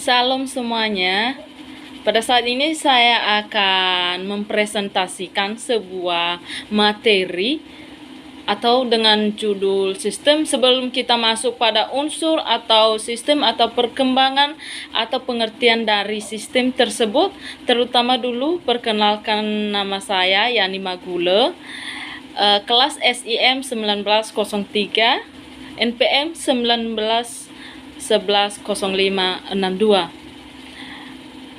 Salam semuanya. Pada saat ini saya akan mempresentasikan sebuah materi atau dengan judul sistem. Sebelum kita masuk pada unsur atau sistem atau perkembangan atau pengertian dari sistem tersebut, terutama dulu perkenalkan nama saya Yani Magule, kelas SIM 1903, NPM 19110562.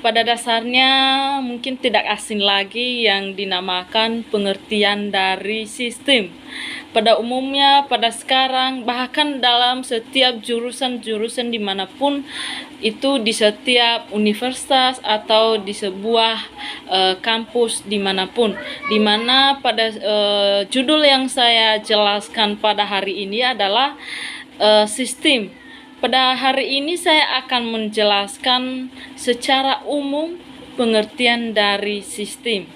Pada dasarnya mungkin tidak asing lagi yang dinamakan pengertian dari sistem. Pada umumnya, pada sekarang, bahkan dalam setiap jurusan-jurusan dimanapun, itu di setiap universitas atau di sebuah kampus dimanapun, dimana pada judul yang saya jelaskan pada hari ini adalah sistem. Pada hari ini saya akan menjelaskan secara umum pengertian dari sistem.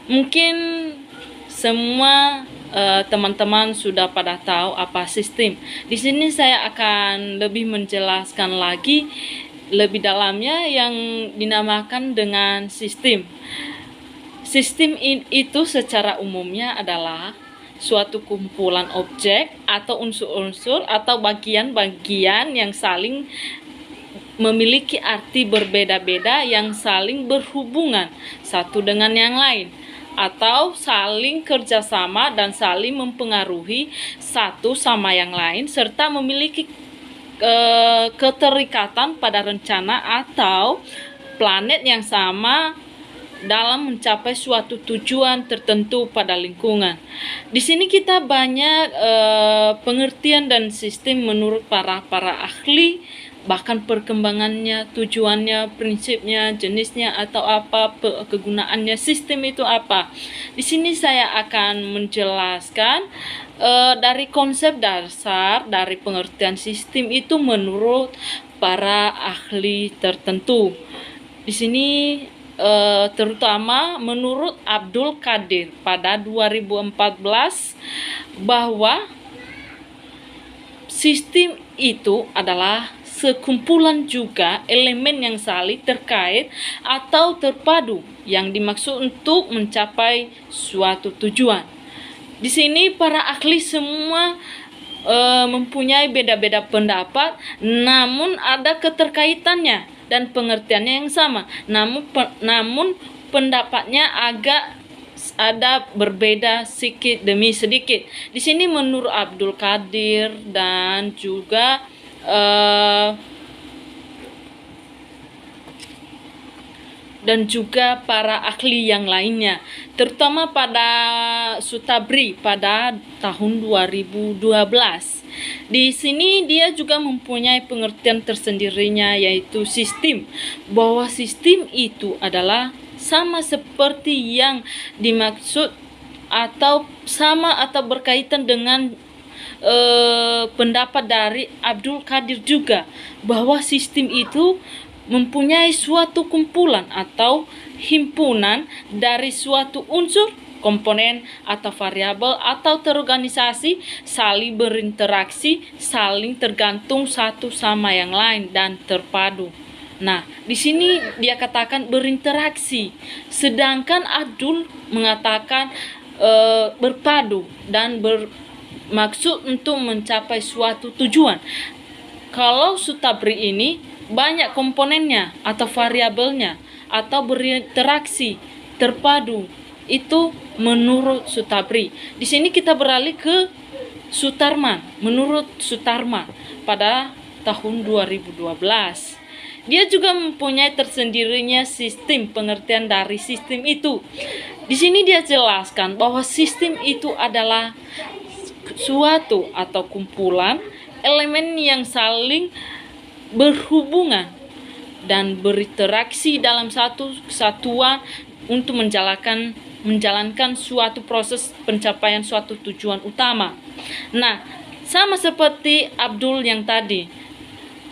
Mungkin semua teman-teman sudah pada tahu apa sistem. Di sini saya akan lebih menjelaskan lagi lebih dalamnya yang dinamakan dengan sistem. Sistem itu secara umumnya adalah suatu kumpulan objek atau unsur-unsur atau bagian-bagian yang saling memiliki arti berbeda-beda, yang saling berhubungan satu dengan yang lain, atau saling kerjasama dan saling mempengaruhi satu sama yang lain, serta memiliki keterikatan pada rencana atau planet yang sama dalam mencapai suatu tujuan tertentu pada lingkungan. Di sini kita banyak pengertian dan sistem menurut para ahli, bahkan perkembangannya, tujuannya, prinsipnya, jenisnya atau apa, kegunaannya, sistem itu apa. Di sini saya akan menjelaskan dari konsep dasar dari pengertian sistem itu menurut para ahli tertentu. Di sini terutama menurut Abdul Qadir pada 2014 bahwa sistem itu adalah sekumpulan juga elemen yang saling terkait atau terpadu yang dimaksud untuk mencapai suatu tujuan. Di sini para ahli semua mempunyai beda-beda pendapat, namun ada keterkaitannya dan pengertiannya yang sama. Namun pendapatnya agak ada berbeda sedikit demi sedikit. Di sini menurut Abdul Qadir dan juga para ahli yang lainnya, terutama pada Sutabri pada tahun 2012. Di sini dia juga mempunyai pengertian tersendirinya, yaitu sistem, bahwa sistem itu adalah sama seperti yang dimaksud atau sama atau berkaitan dengan pendapat dari Abdul Qadir juga, bahwa sistem itu mempunyai suatu kumpulan atau himpunan dari suatu unsur, komponen atau variabel atau terorganisasi, saling berinteraksi, saling tergantung satu sama yang lain dan terpadu. Nah, di sini dia katakan berinteraksi, sedangkan Abdul mengatakan berpadu dan bermaksud untuk mencapai suatu tujuan. Kalau Sutabri ini banyak komponennya atau variabelnya atau berinteraksi, terpadu. Itu menurut Sutabri. Di sini kita beralih ke Sutarman. Menurut Sutarman pada tahun 2012, dia juga mempunyai tersendirinya sistem pengertian dari sistem itu. Di sini dia jelaskan bahwa sistem itu adalah suatu atau kumpulan elemen yang saling berhubungan dan berinteraksi dalam satu kesatuan untuk menjalankan suatu proses pencapaian suatu tujuan utama. Nah, sama seperti Abdul yang tadi,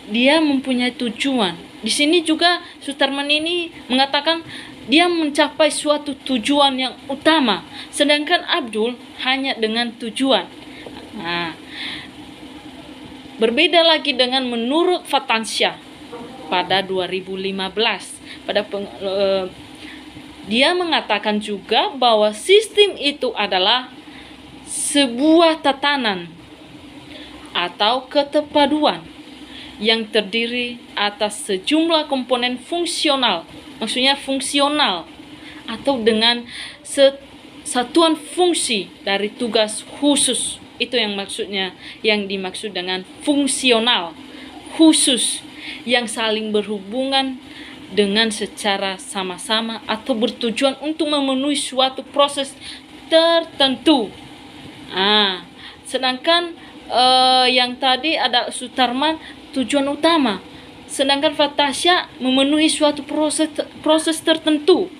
dia mempunyai tujuan. Di sini juga Sutarman ini mengatakan dia mencapai suatu tujuan yang utama, sedangkan Abdul hanya dengan tujuan. Nah, berbeda lagi dengan menurut Fatansyah. pada 2015. Dia mengatakan juga bahwa sistem itu adalah sebuah tatanan atau keterpaduan yang terdiri atas sejumlah komponen fungsional, maksudnya fungsional, atau dengan satuan fungsi dari tugas khusus. Itu yang dimaksud dengan fungsional, khusus, yang saling berhubungan dengan secara sama-sama atau bertujuan untuk memenuhi suatu proses tertentu. Sedangkan yang tadi ada Sutarman tujuan utama, sedangkan Fatasya memenuhi suatu proses tertentu.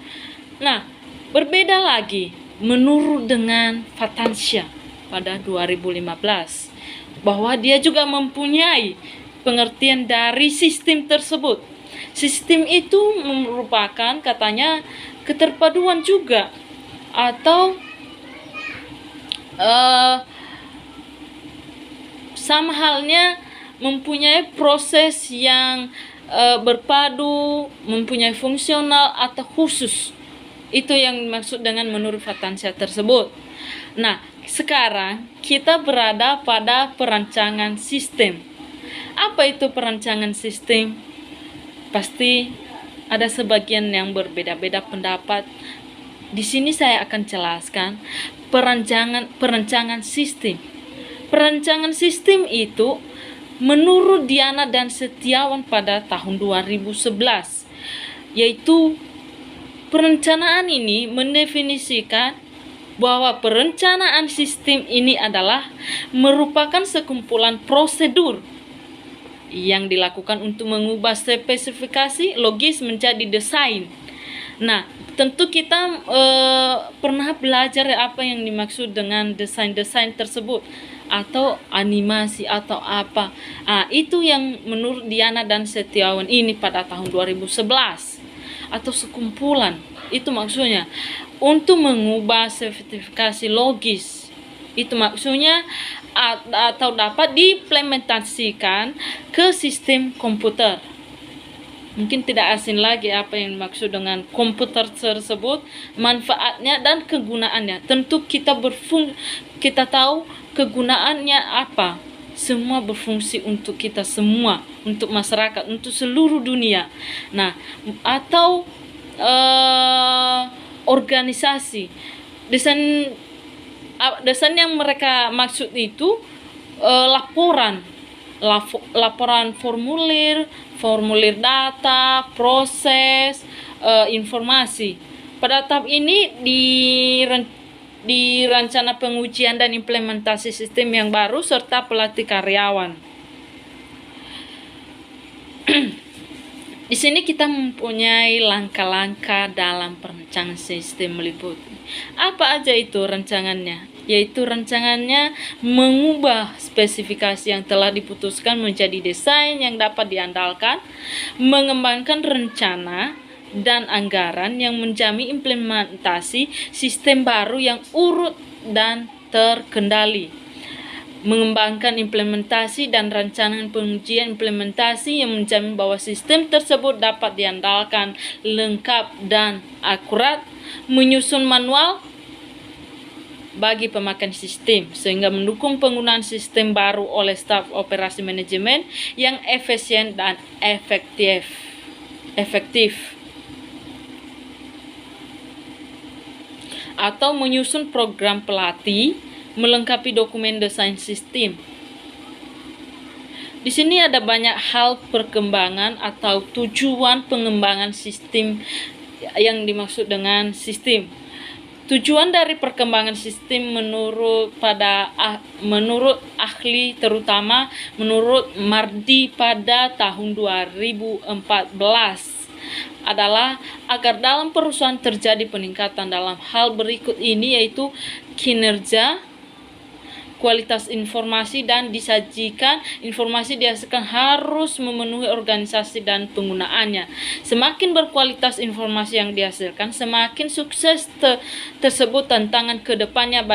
Nah, berbeda lagi menurut dengan Fatasya pada 2015, bahwa dia juga mempunyai pengertian dari sistem tersebut. Sistem itu merupakan katanya keterpaduan juga, atau sama halnya mempunyai proses yang berpadu, mempunyai fungsional atau khusus. Itu yang dimaksud dengan menurut Fatasya tersebut. Nah, sekarang kita berada pada perancangan sistem. Apa itu perancangan sistem? Pasti ada sebagian yang berbeda-beda pendapat. Di sini saya akan jelaskan perancangan sistem. Perancangan sistem itu menurut Diana dan Setiawan pada tahun 2011, yaitu perencanaan ini mendefinisikan bahwa perencanaan sistem ini adalah merupakan sekumpulan prosedur yang dilakukan untuk mengubah spesifikasi logis menjadi desain. Nah, tentu kita pernah belajar apa yang dimaksud dengan desain-desain tersebut, atau animasi atau apa. Itu yang menurut Diana dan Setiawan ini pada tahun 2011, atau sekumpulan. Itu maksudnya untuk mengubah spesifikasi logis. Itu maksudnya atau dapat diimplementasikan ke sistem komputer. Mungkin tidak asing lagi apa yang dimaksud dengan komputer tersebut, manfaatnya dan kegunaannya. Tentu kita tahu kegunaannya apa. Semua berfungsi untuk kita semua, untuk masyarakat, untuk seluruh dunia. Nah, atau organisasi. Desain yang mereka maksud itu laporan formulir data, proses, informasi. Pada tahap ini di rencana pengujian dan implementasi sistem yang baru serta pelatih karyawan. Di sini kita mempunyai langkah-langkah dalam perencanaan sistem meliputi. Apa aja itu rancangannya? Yaitu rancangannya mengubah spesifikasi yang telah diputuskan menjadi desain yang dapat diandalkan, mengembangkan rencana dan anggaran yang menjamin implementasi sistem baru yang urut dan terkendali, mengembangkan implementasi dan rancangan pengujian implementasi yang menjamin bahwa sistem tersebut dapat diandalkan, lengkap dan akurat, menyusun manual bagi pemakai sistem sehingga mendukung penggunaan sistem baru oleh staf operasi manajemen yang efisien dan efektif. Atau menyusun program pelatih melengkapi dokumen desain sistem. Di sini ada banyak hal perkembangan atau tujuan pengembangan sistem yang dimaksud dengan sistem. Tujuan dari perkembangan sistem menurut ahli, terutama menurut Mardi pada tahun 2014, adalah agar dalam perusahaan terjadi peningkatan dalam hal berikut ini, yaitu kinerja, kualitas informasi dan disajikan informasi dihasilkan harus memenuhi organisasi dan penggunaannya. Semakin berkualitas informasi yang dihasilkan, semakin sukses tersebut. Tantangan kedepannya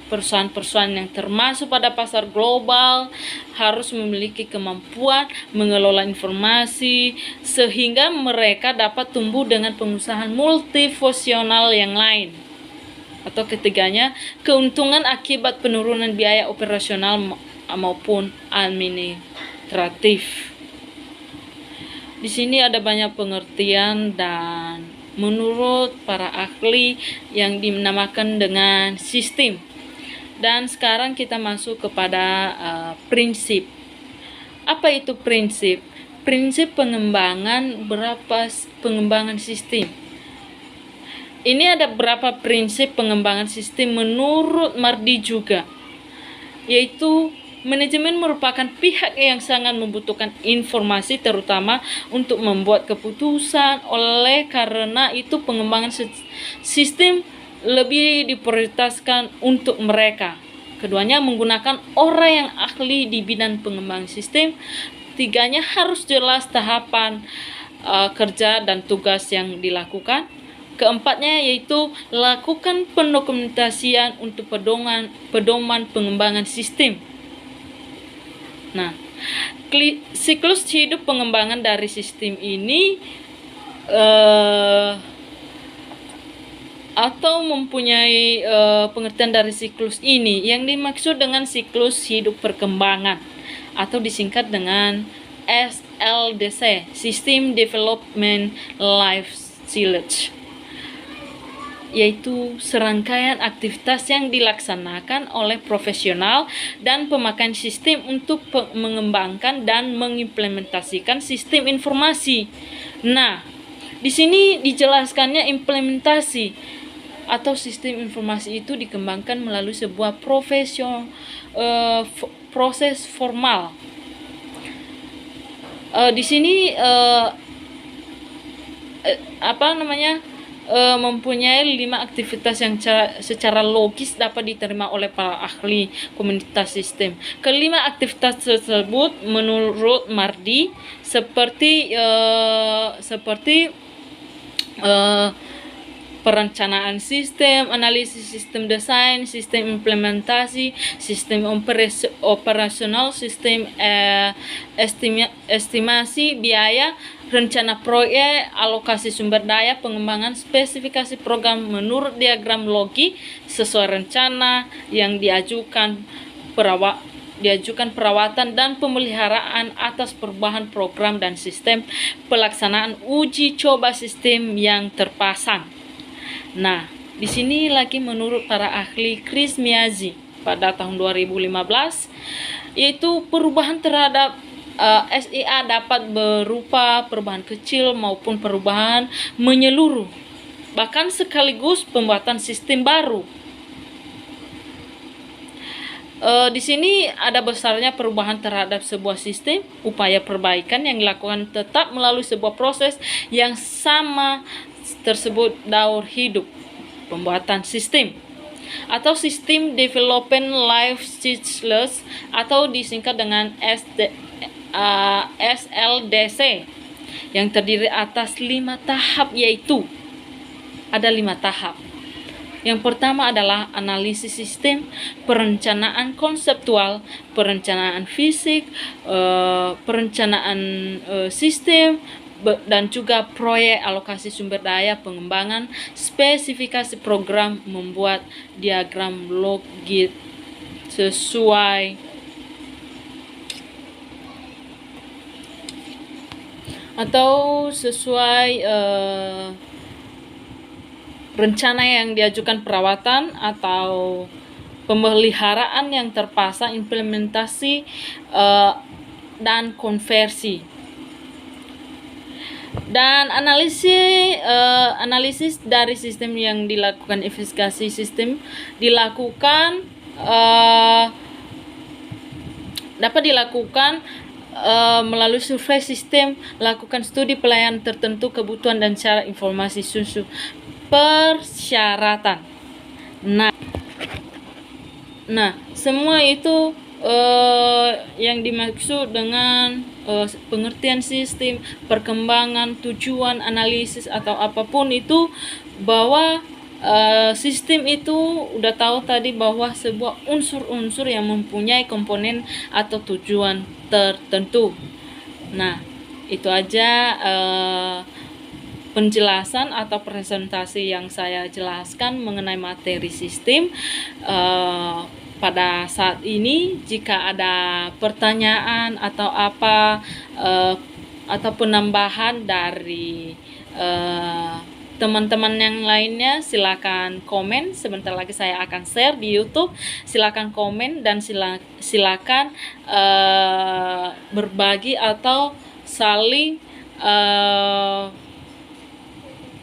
perusahaan-perusahaan yang termasuk pada pasar global harus memiliki kemampuan mengelola informasi sehingga mereka dapat tumbuh dengan pengusahaan multifungsional yang lain. Atau ketiganya, keuntungan akibat penurunan biaya operasional maupun administratif. Di sini ada banyak pengertian dan menurut para ahli yang dinamakan dengan sistem. Dan sekarang kita masuk kepada prinsip. Apa itu prinsip? Prinsip pengembangan sistem. Ini ada beberapa prinsip pengembangan sistem menurut Mardi juga, yaitu manajemen merupakan pihak yang sangat membutuhkan informasi terutama untuk membuat keputusan. Oleh karena itu pengembangan sistem lebih diprioritaskan untuk mereka. Keduanya menggunakan orang yang ahli di bidang pengembangan sistem. Tiganya harus jelas tahapan kerja dan tugas yang dilakukan. Keempatnya yaitu lakukan pendokumentasian untuk pedoman pengembangan sistem. Nah, siklus hidup pengembangan dari sistem ini atau mempunyai pengertian dari siklus ini yang dimaksud dengan siklus hidup perkembangan atau disingkat dengan SLDC, System Development Life Cycle, yaitu serangkaian aktivitas yang dilaksanakan oleh profesional dan pemakai sistem untuk mengembangkan dan mengimplementasikan sistem informasi. Nah, di sini dijelaskannya implementasi atau sistem informasi itu dikembangkan melalui sebuah proses formal. Di sini mempunyai 5 aktivitas yang secara logis dapat diterima oleh para ahli komunitas sistem. Kelima aktivitas tersebut menurut Mardi seperti perencanaan sistem, analisis sistem desain, sistem implementasi, sistem operasional, sistem estimasi biaya, rencana proyek, alokasi sumber daya, pengembangan spesifikasi program menurut diagram logi sesuai rencana yang diajukan perawatan dan pemeliharaan atas perubahan program dan sistem, pelaksanaan uji coba sistem yang terpasang. Nah, di sini lagi menurut para ahli Chris Miyazi pada tahun 2015, yaitu perubahan terhadap SIA dapat berupa perubahan kecil maupun perubahan menyeluruh, bahkan sekaligus pembuatan sistem baru. Di sini ada besarnya perubahan terhadap sebuah sistem, upaya perbaikan yang dilakukan tetap melalui sebuah proses yang sama tersebut daur hidup pembuatan sistem atau System Development Life Cycle atau disingkat dengan SLDC yang terdiri atas 5 tahap, yaitu ada 5 tahap. Yang pertama adalah analisis sistem, perencanaan konseptual, perencanaan fisik, perencanaan sistem, dan juga proyek, alokasi sumber daya, pengembangan, spesifikasi program, membuat diagram logi sesuai rencana yang diajukan perawatan atau pemeliharaan yang terpasang, implementasi dan konversi. Dan analisis dari sistem yang dilakukan, investigasi sistem dapat dilakukan melalui survei sistem, lakukan studi pelayanan tertentu, kebutuhan dan cara informasi susu persyaratan. Nah, semua itu yang dimaksud dengan pengertian sistem, perkembangan, tujuan, analisis atau apapun itu, bahwa sistem itu udah tahu tadi bahwa sebuah unsur-unsur yang mempunyai komponen atau tujuan tertentu. Nah, itu aja penjelasan atau presentasi yang saya jelaskan mengenai materi sistem. Pada saat ini, jika ada pertanyaan atau apa atau penambahan dari teman-teman yang lainnya, silakan komen. Sebentar lagi saya akan share di YouTube. Silakan komen dan silakan berbagi atau saling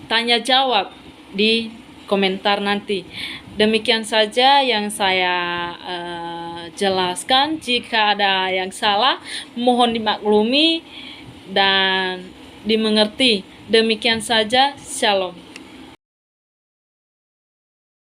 tanya jawab di komentar nanti. Demikian saja yang saya jelaskan. Jika ada yang salah, mohon dimaklumi dan dimengerti. Demikian saja, shalom.